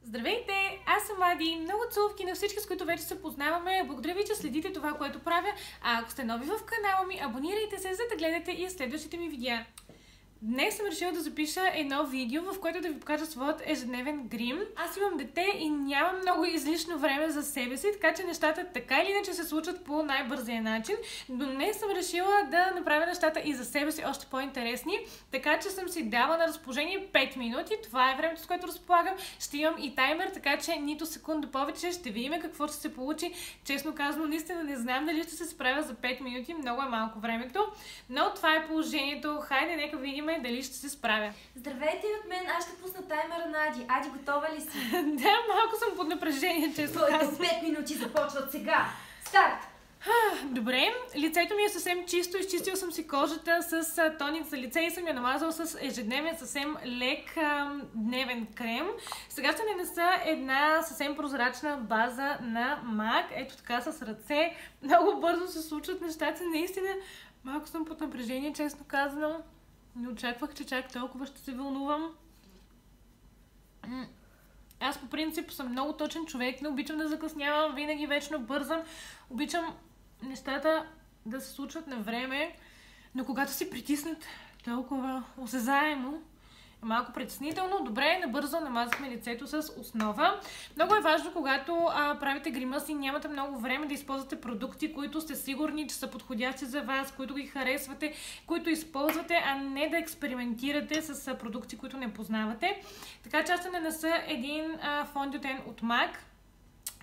Здравейте! Аз съм Ади. Много целувки на всички, с които вече се познаваме. Благодаря ви, че следите това, което правя. А ако сте нови в канала ми, абонирайте се, за да гледате и следващите ми видеа. Днес съм решила да запиша едно видео, в което да ви покажа своят ежедневен грим. Аз имам дете и нямам много излишно време за себе си, така че нещата така или иначе се случват по най-бързия начин. Но днес съм решила да направя нещата и за себе си още по-интересни, така че съм си дала на разположение 5 минути. Това е времето, с което разполагам. Ще имам и таймер, така че нито секунда повече. Ще видим какво ще се получи. Честно казано, наистина не знам дали ще се справя за 5 минути. Много е малко времето. Но това е положението. Хайде, нека видим дали ще се справя. Здравейте от мен, аз ще пусна таймера на Ади. Ади, готова ли си? Да, малко съм под напрежение, често казвам. 5 минути започват сега. Старт! Добре, лицето ми е съвсем чисто, изчистил съм си кожата с тоник за лице и съм я намазала с ежедневен съвсем лек дневен крем. Сега ще нанеса една съвсем прозрачна база на MAC. Ето така с ръце. Много бързо се случват нещата, наистина малко съм под напрежение, честно казано. Не очаквах, че чак толкова ще се вълнувам. Аз по принцип съм много точен човек, не обичам да закъснявам, винаги вечно бързам. Обичам нещата да се случват на време, но когато си притиснат толкова осезаемо, е малко притеснително. Добре, набързо намазахме лицето с основа. Много е важно, когато правите грима си, нямате много време да използвате продукти, които сте сигурни, че са подходящи за вас, които ги харесвате, които използвате, а не да експериментирате с продукти, които не познавате. Така че аз ще нанеса един фондиотен от MAC,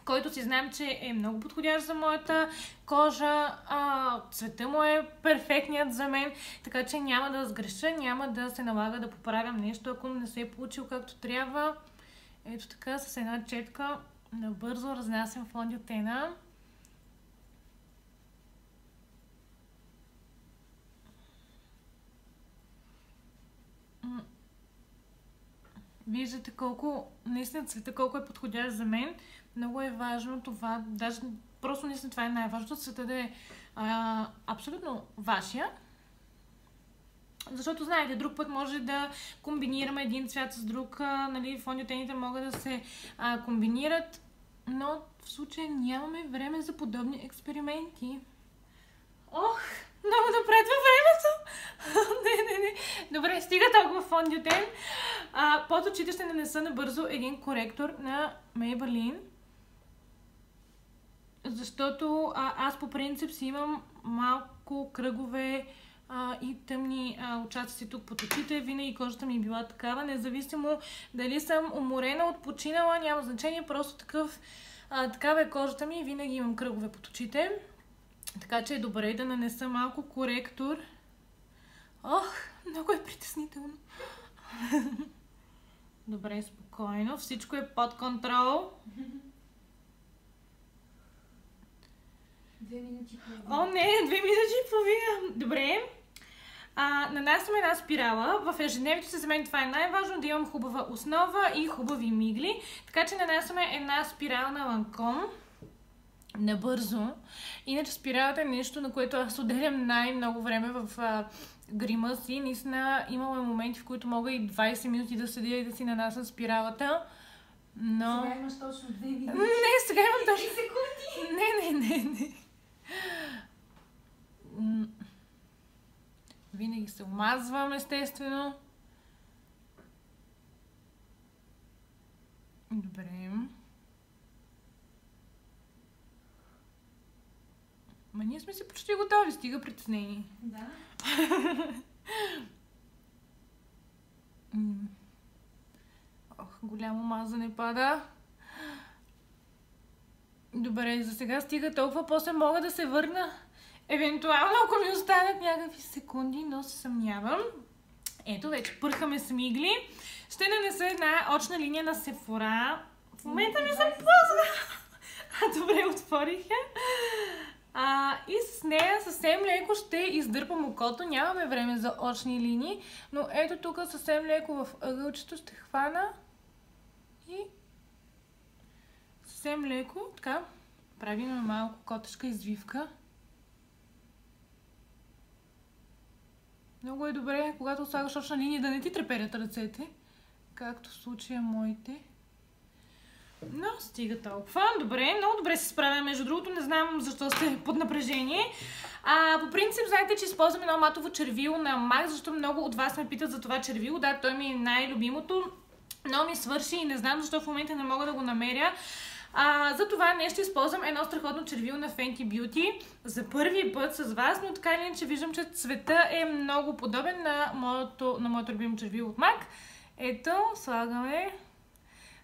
който си знам, че е много подходящ за моята кожа. Цвета му е перфектният за мен, така че няма да сгреша, няма да се налага да поправям нещо, ако не се е получил както трябва. Ето така, с една четка набързо разнасям фондиотена. Виждате колко, наистина цвета колко е подходящ за мен. Много е важно това, даже просто наистина това е най-важното, цвета да е абсолютно вашия. Защото знаете, друг път може да комбинираме един цвят с друг, нали, фондиотените могат да се комбинират, но в случая нямаме време за подобни експерименти. Ох, много напред във времето! Не. Добре, стига толкова фондиотен. Под очите ще нанеса набързо един коректор на Maybelline. Защото аз по принцип си имам малко кръгове и тъмни участъци тук под очите. Винаги кожата ми е била такава, независимо дали съм уморена, отпочинала, няма значение, просто такава е кожата ми и винаги имам кръгове под очите. Така че е добре да нанеса малко коректор. Ох, много е притеснително. Добре, спокойно. Всичко е под контрол. 2 минути и половина. О, не, 2 минути и половина. Добре. Нанасям една спирала. В ежедневието си за мен това е най-важно, да имам хубава основа и хубави мигли. Така че нанасяме една спирала на Lancome. Набързо. Иначе спиралата е нещо, на което аз отделям най-много време в грима си. Наистина имаме моменти, в които мога и 20 минути да седя и да си нанасям спиралата. Но... Сега имаш точно 2 минути. Не, сега имам точно... 3 секунди. Не. Винаги се омазвам, естествено. Добре. Ма ние сме си почти готови, стига притеснение. Да. Ох, голямо мазане пада. Добре, за сега стига толкова, после мога да се върна. Евентуално, ако ми останат някакви секунди, но се съмнявам. Ето, вече пърхаме с мигли. Ще нанеса една очна линия на Sephora. В момента ми се пълзна. Добре, отворих я. И с нея съвсем леко ще издърпам окото. Нямаме време за очни линии, но ето тук съвсем леко в ъгълчето ще хвана и съвсем леко, така, правим малко котешка извивка. Много е добре, когато слагаш очна линия, да не ти треперят ръцете, както в случая моите. Но стига толкова. Добре, много добре се справя. Между другото, не знам защо сте под напрежение. По принцип, знаете, че използвам едно матово червило на MAC, защото много от вас ме питат за това червило. Да, той ми е най-любимото. Но ми свърши и не знам защо в момента не мога да го намеря. Затова днес ще използвам едно страхотно червило на Fenty Beauty за първи път с вас, но така или иначе виждам, че цвета е много подобен на моето любимо червило от MAC. Ето, слагаме.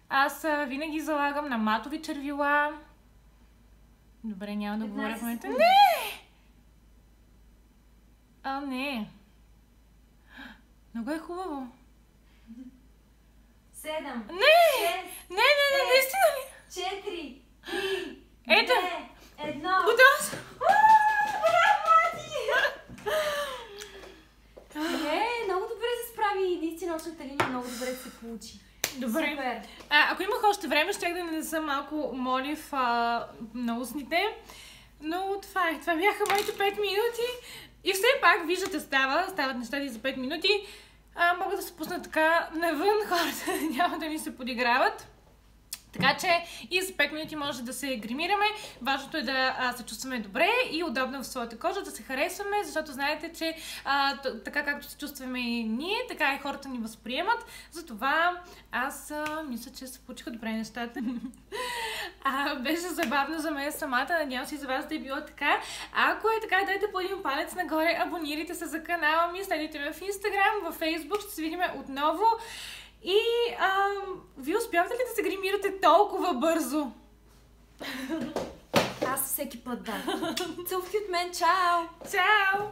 Аз винаги залагам на матови червила. Добре, няма да говоря в момента. Не! Не. Много е хубаво. 7. Не, наистина ли? 4, 3, Ето. 2, 1. Готова съм. Много добре се справи. Наистина, очната линия много добре се получи. Добре. Супер. Ако имах още време, щях да нанеса малко молив на устните. Но това е. Това бяха моите 5 минути. И все пак, виждате, стават нещата и за 5 минути. Мога да се пусна така навън, хората няма да ми се подиграват. Така че и за 5 минути може да се гримираме. Важното е да се чувстваме добре и удобно в своята кожа, да се харесваме, защото знаете, че така както се чувстваме и ние, така и хората ни възприемат. Затова аз мисля, че се получиха добре нещата. Беше забавно за мен самата, надявам се и за вас да е било така. Ако е така, дайте по един палец нагоре, абонирайте се за канала ми, следите ме в Instagram, в Facebook, ще се видим отново. И вие успявате ли да се гримирате толкова бързо? Аз всеки път, да. Целувки от мен, чао! Чао!